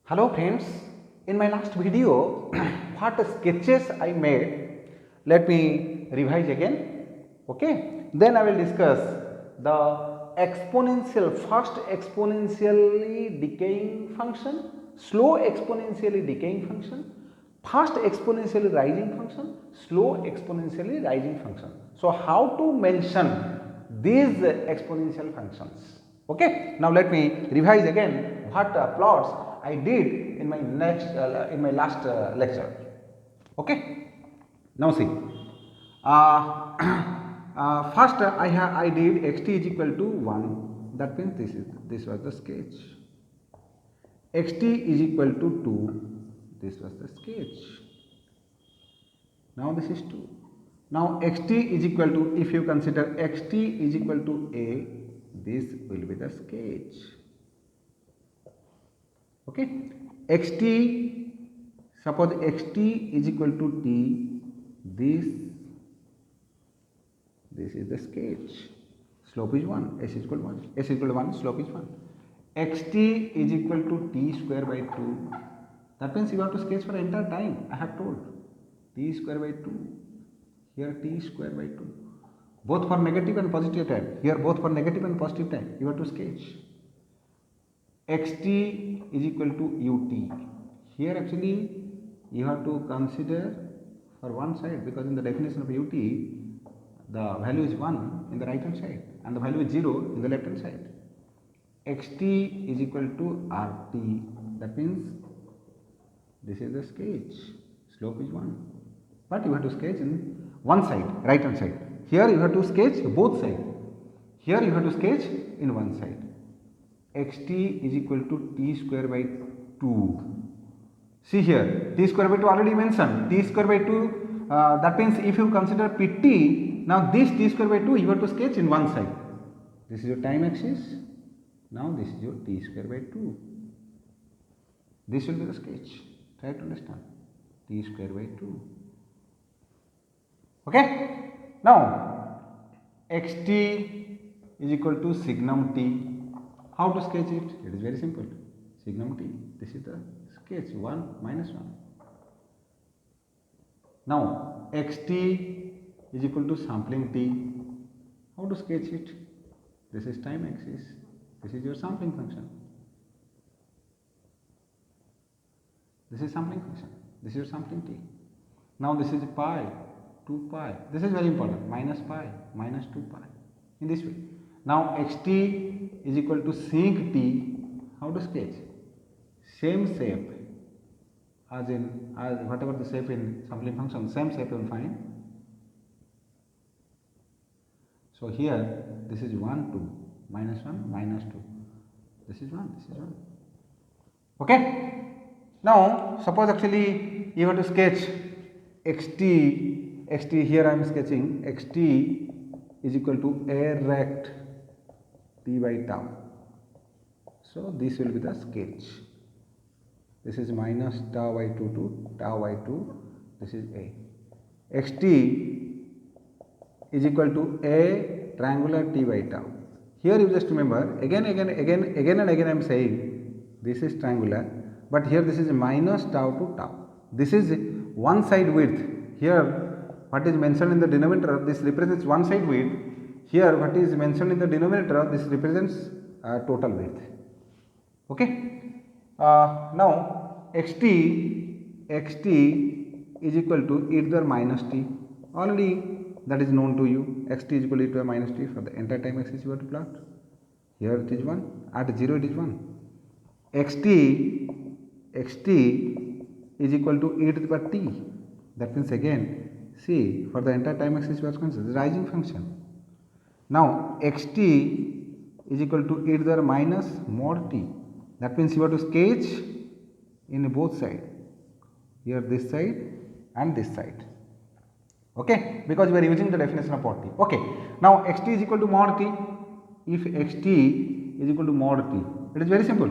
Hello friends, in my last video what sketches I made, let me revise again, okay. Then I will discuss the first exponentially decaying function, slow exponentially decaying function, fast exponentially rising function, slow exponentially rising function. So how to mention these exponential functions, okay. Now let me revise again what plots I did in my last lecture, okay. Now see, uh, first I did xt is equal to 1, that means this was the sketch. Xt is equal to 2, this was the sketch. Now this is 2. Now xt is equal to, if you consider xt is equal to a, this will be the sketch, okay. xt, suppose xt is equal to t, this is the sketch. Slope is 1, s is equal to 1, s is equal to 1, slope is 1. xt is equal to t square by 2, that means you have to sketch for entire time. I have told t square by 2, here t square by 2, both for negative and positive time, here both for negative and positive time you have to sketch. xt is equal to ut, here actually you have to consider for one side, because in the definition of ut the value is 1 in the right hand side and the value is 0 in the left hand side. xt is equal to rt, that means this is the sketch, slope is 1, but you have to sketch in one side, right hand side. Here you have to sketch both sides, here you have to sketch in one side. xt is equal to t square by 2. See here, t square by 2 already mentioned, t square by 2, that means if you consider pt, now this t square by 2 you have to sketch in one side. This is your time axis, now this is your t square by 2. This will be the sketch, try to understand, t square by 2. Okay. Now xt is equal to signum t. How to sketch it? It is very simple. Signum t, this is the sketch, 1 minus 1. Now xt is equal to sampling t. How to sketch it? This is time axis, this is your sampling function. This is sampling function, this is your sampling t. Now this is pi, 2 pi, this is very important, minus pi, minus 2 pi, in this way. Now xt is equal to sinc t. How to sketch? Same shape as whatever the shape in sampling function, same shape you will find. So here this is 1 2, minus 1 minus 2, this is 1, this is 1, okay. Now suppose actually you have to sketch xt, here I am sketching xt is equal to a rect t by tau. So this will be the sketch. This is minus tau by 2 to tau by 2. This is a. xt is equal to a triangular t by tau. Here you just remember, again and again I am saying this is triangular, but here this is minus tau to tau. This is one side width. Here what is mentioned in the denominator, this represents one side width. Here what is mentioned in the denominator, this represents total width, okay. Now xt is equal to e to the minus t, already that is known to you. Xt is equal to e to the minus t for the entire time axis you have to plot. Here it is 1, at 0 it is 1. xt is equal to e to the power t, that means again see, for the entire time axis you have to consider the rising function. Now xt is equal to e to the minus mod t, that means you have to sketch in both sides, here this side and this side, okay, because we are using the definition of mod t, okay. Now xt is equal to mod t. If xt is equal to mod t, it is very simple.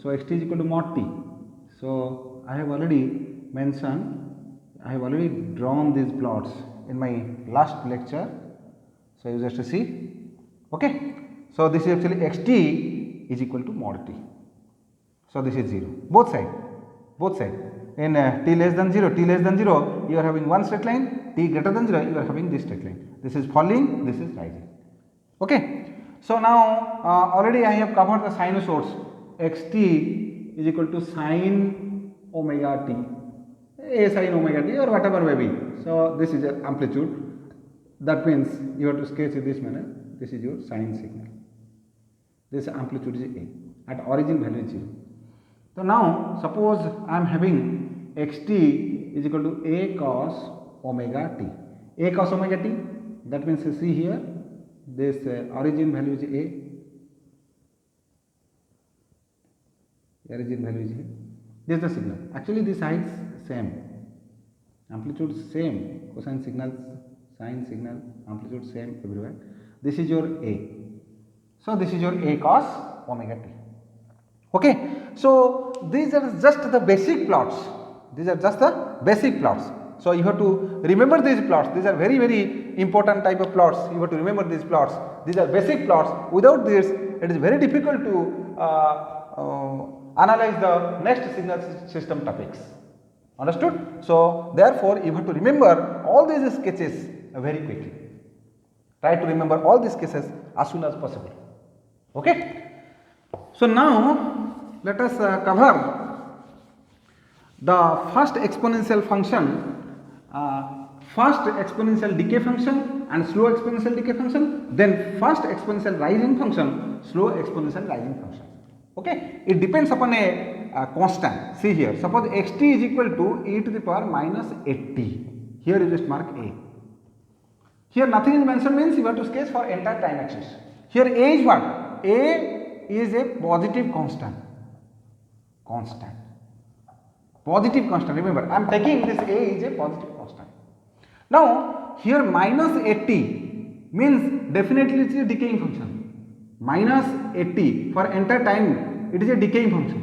So xt is equal to mod t. So I have already mentioned, I have already drawn these plots in my last lecture, so you just see, okay. So this is actually xt is equal to mod t. So this is 0, both side. In t less than 0, you are having one straight line, t greater than 0, you are having this straight line. This is falling, this is rising. Okay. So now already I have covered the sinusoids. Xt is equal to sine omega t, a sine omega t or whatever may be. So this is your amplitude. That means you have to sketch in this manner. This is your sine signal. This amplitude is a. At origin value is 0. So now suppose I am having xt is equal to a cos omega t. A cos omega t, that means you see here this origin value is a. Origin value is here. This is the signal. Actually the sides same. Amplitude same. Cosine signals, sine signal, amplitude same everywhere. This is your a. So this is your a cos omega t. Okay. So these are just the basic plots. So you have to remember these plots. These are very, very important type of plots. You have to remember these plots. These are basic plots. Without this, it is very difficult to analyze the next signal system topics. Understood? So therefore, you have to remember all these sketches very quickly. Try to remember all these cases as soon as possible. Okay. So now let us cover the first exponential function, first exponential decay function and slow exponential decay function, then first exponential rising function, slow exponential rising function. Okay, it depends upon a constant. See here, suppose xt is equal to e to the power minus 80. Here you just mark a. Here nothing is mentioned, means you have to sketch for entire time axis. Here a is what? A is a positive constant. Positive constant. Remember, I am taking this a is a positive constant. Now here minus 80 means definitely it is a decaying function. Minus 80 for entire time, it is a decaying function.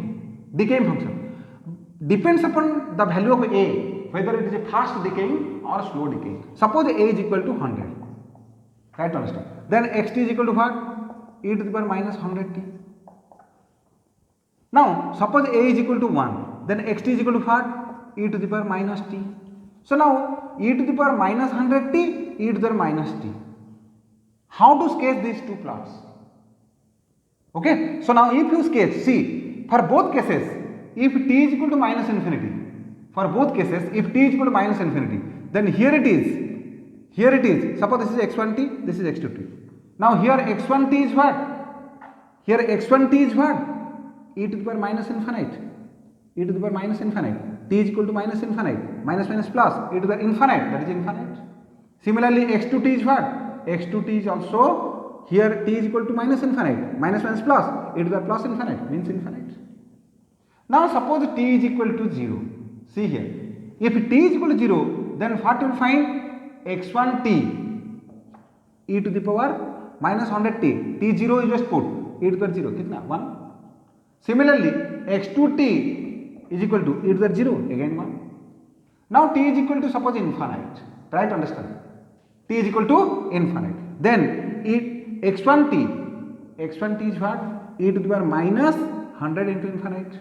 Depends upon the value of a, whether it is a fast decaying or slow decaying. Suppose a is equal to 100. Try to understand. Then xt is equal to what? E to the power minus 100t. Now suppose a is equal to 1, then xt is equal to what? E to the power minus t. So now e to the power minus 100t, e to the power minus t. How to sketch these two plots? Okay. So now if you sketch, see, for both cases, if t is equal to minus infinity, for both cases, if t is equal to minus infinity, then here it is, suppose this is x1t, this is x2t. Now here x1t is what? Here x1t is what? E to the power minus infinite. E to the power minus infinite. T is equal to minus infinite. Minus minus plus. E to the power infinite. That is infinite. Similarly, x2t is what? x2t is also, here t is equal to minus infinite. Minus minus plus. E to the power plus infinite means infinite. Now suppose t is equal to 0. See here. If t is equal to 0, then what you will find? x1t e to the power minus 100t. t0 you just put. E to the power 0. Kitna? 1. Similarly, x2t is equal to e to the 0, again 1. Now t is equal to suppose infinite. Try to understand. T is equal to infinite. Then x1t is what? E to the power minus 100 into infinite.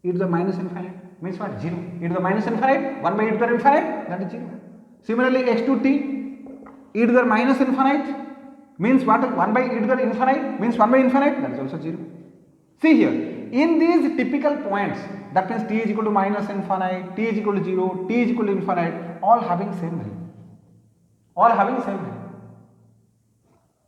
E to the minus infinite means what? 0. E to the minus infinite, 1 by e to the infinite, that is 0. Similarly, x2t e to the minus infinite means what? 1 by e to the infinite means 1 by infinite, that is also 0. See here, in these typical points, that means t is equal to minus infinite, t is equal to 0, t is equal to infinite, all having same value.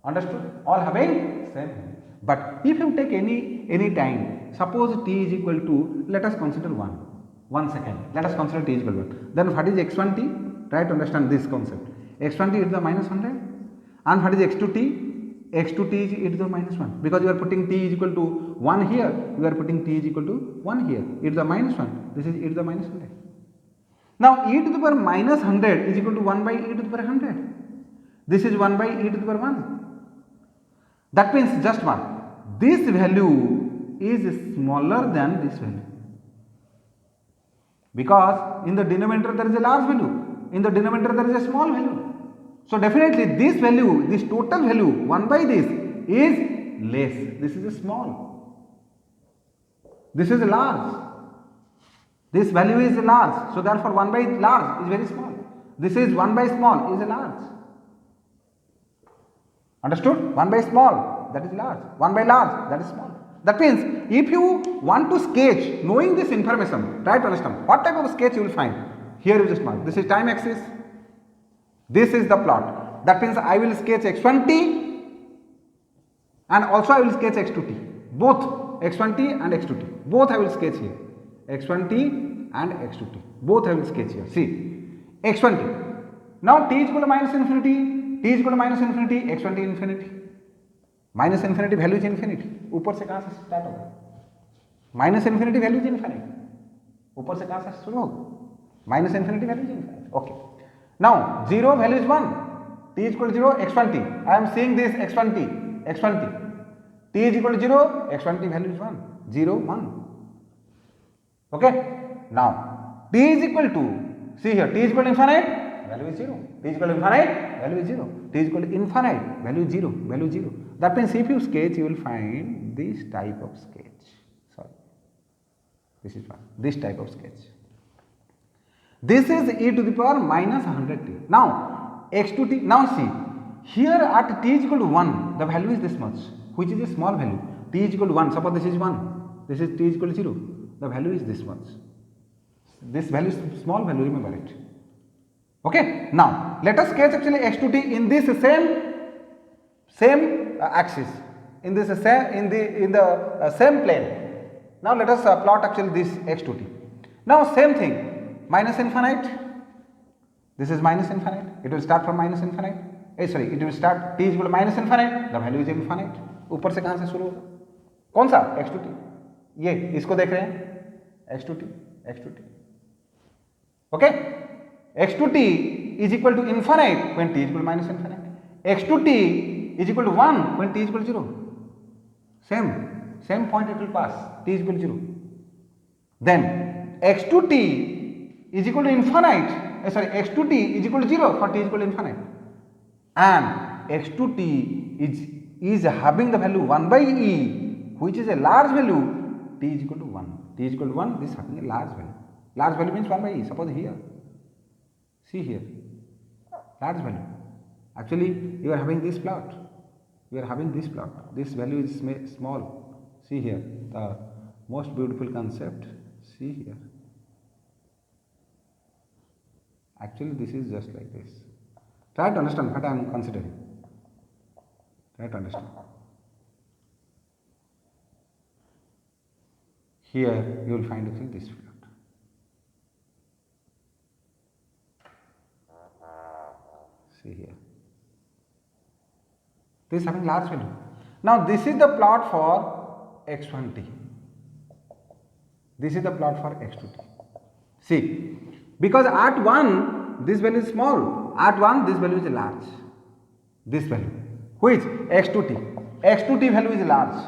Understood? All having same value. But if you take any time, suppose t is equal to, let us consider 1 second. Let us consider t is equal to 1. Then what is x1t? Try to understand this concept. x1t is the minus 100. And what is x2t? x2t is e to the minus 1, because you are putting t is equal to 1 here, you are putting t is equal to 1 here, e to the minus 1, this is e to the minus 100. Now e to the power minus 100 is equal to 1 by e to the power 100, this is 1 by e to the power 1. That means just what? This value is smaller than this value, because in the denominator there is a large value, in the denominator there is a small value. So definitely this value, this total value 1 by this is less, this is a small. This is large. This value is large. So therefore 1 by large is very small. This is 1 by small is a large. Understood? 1 by small, that is large. 1 by large, that is small. That means if you want to sketch knowing this information, try to understand what type of sketch you will find. Here you just mark. This is time axis. This is the plot. That means I will sketch x1t and also I will sketch x2t. Both x1t and x2t. Both I will sketch here. x1t and x2t. Both I will sketch here. See, x1t. Now t is equal to minus infinity, t is equal to minus infinity, x1t infinity. Minus infinity value is infinity. ऊपर से कहाँ से start होगा? Minus infinity value is infinity. ऊपर से कहाँ से शुरू होगा? Minus infinity value is infinity. Okay. Now 0 value is 1. t is equal to 0, x1t. I am seeing this x1t, x1t. t is equal to 0, x1t value is 1. 0, 1. Okay. Now t is equal to, see here, t is equal to infinite, value is 0. t is equal to infinite, value is 0. t is equal to infinite, value is 0, value is 0. That means if you sketch, you will find this type of sketch. Sorry, this is one. This type of sketch. This is e to the power minus 100t. Now x to t. Now see, here at t is equal to 1, the value is this much, which is a small value. t is equal to 1. Suppose this is 1. This is t is equal to 0. The value is this much. This value is small value. Remember it. Okay. Now let us sketch actually x to t in this same axis, in this in the same plane. Now let us plot actually this x to t. Now same thing, minus infinite. This is minus infinite. It will start from minus infinite. It will start t is equal to minus infinite. The value is infinite. ऊपर से कहाँ से शुरू होगा? कौन सा? x to t. ये इसको देख रहे हैं, x to t, x to t. Okay. x to t is equal to infinite when t is equal to minus infinite. x to t is equal to 1 when t is equal to 0. Same point it will pass. T is equal to 0. Then x to t is equal to infinite. X to t is equal to 0 for t is equal to infinite. And x to t is having the value 1 by e, which is a large value. T is equal to 1. T is equal to 1. This is having a large value. Large value means 1 by e. Suppose here. See here. Large value. Actually, you are having this plot. You are having this plot. This value is small. See here. The most beautiful concept. See here. Actually, this is just like this. Try to understand what I am considering. Try to understand. Here you will find actually this plot. See here. This is having large value. Now this is the plot for x1t. This is the plot for x2t. See, because at 1 this value is small, at 1 this value is large. This value, which x2t. x2t value is large.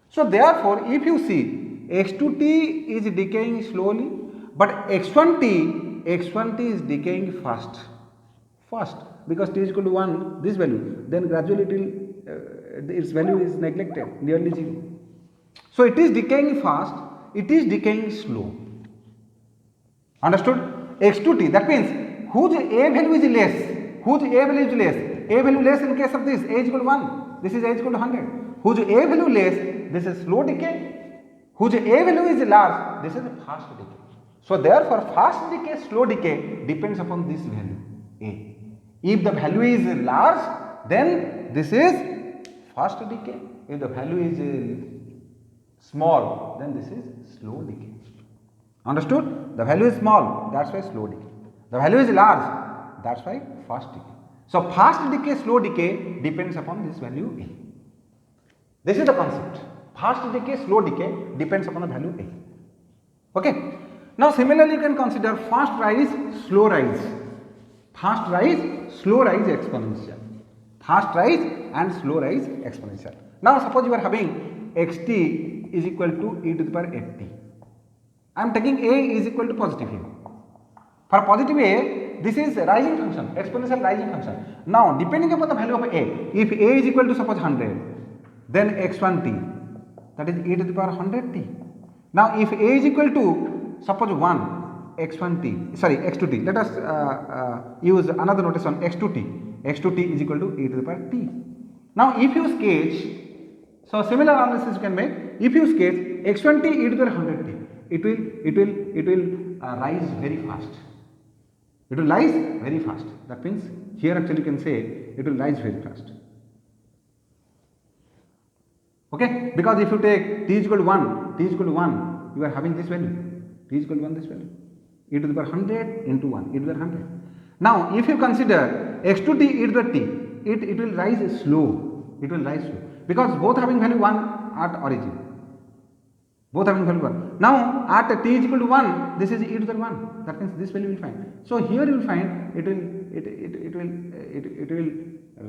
So therefore, if you see x2t is decaying slowly, but x1t is decaying fast. Because t is equal to 1, this value, then gradually it will, its value is neglected, nearly 0. So it is decaying fast, it is decaying slow. Understood? x2t, that means whose a value is less, a value less in case of this, a is equal to 1, this is a is equal to 100. Whose a value less, this is slow decay. Whose a value is large, this is a fast decay. So therefore, fast decay, slow decay depends upon this value, a. If the value is large, then this is fast decay. If the value is small, then this is slow decay. Understood? The value is small, that's why slow decay. The value is large, that's why fast decay. So fast decay, slow decay depends upon this value a. This is the concept. Fast decay, slow decay depends upon the value a. Okay. Now similarly, you can consider fast rise, slow rise. Fast rise, slow rise, exponential. Fast rise and slow rise, exponential. Now suppose you are having xt is equal to e to the power 8t. I am taking a is equal to positive here. For positive a, this is rising function, exponential rising function. Now depending upon the value of a, if a is equal to suppose 100, then x1t, that is e to the power 100t. Now if a is equal to suppose 1 x1t, sorry x2t, let us use another notation x2t. x2t is equal to e to the power t. Now if you sketch, so similar analysis you can make. If you sketch x1t e to the power 100t, it will rise very fast. It will rise very fast. That means here actually you can say it will rise very fast. Okay, because if you take t is equal to 1, t is equal to 1, you are having this value, t is equal to 1, this value, e to the power 100 into 1, e to the power 100. Now if you consider x2t e to the t, it will rise slow, it will rise slow, because both having value 1 at origin, both having value 1. Now at t is equal to 1, this is e to the 1, that means this value will find. So here you will find it will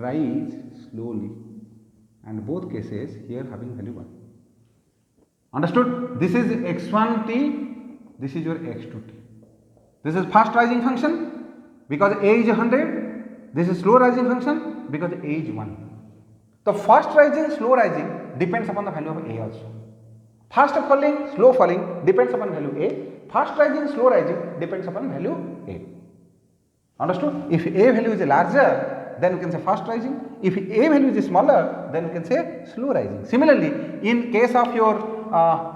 rise slowly, and both cases here having value 1. Understood? This is x1t, this is your x2t. This is fast rising function because a is 100, this is slow rising function because a is 1. The fast rising, slow rising depends upon the value of a also. Fast falling, slow falling depends upon value a, fast rising, slow rising depends upon value a. Understood? If a value is larger, then you can say fast rising. If a value is smaller, then you can say slow rising. Similarly, in case of your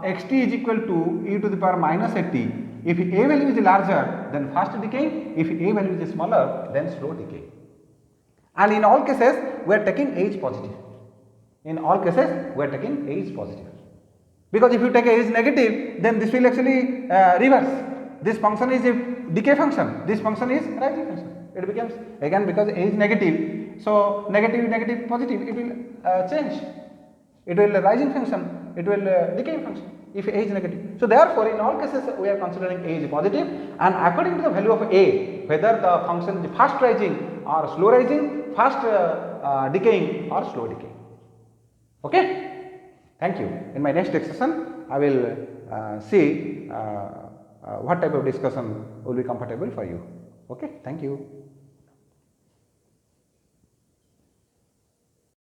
xt is equal to e to the power minus at t, if a value is larger, then fast decay. If a value is smaller, then slow decay. And in all cases, we are taking a is positive. In all cases, we are taking a is positive. Because if you take a is negative, then this will actually reverse. This function is a decay function, this function is rising function. It becomes again because a is negative, so negative, negative, positive, it will change. It will rising function, it will decay function if a is negative. So therefore, in all cases we are considering a is positive, and according to the value of a, whether the function is fast rising or slow rising, fast decaying or slow decaying. Okay. Thank you. In my next session, I will see what type of discussion will be comfortable for you. Okay. Thank you.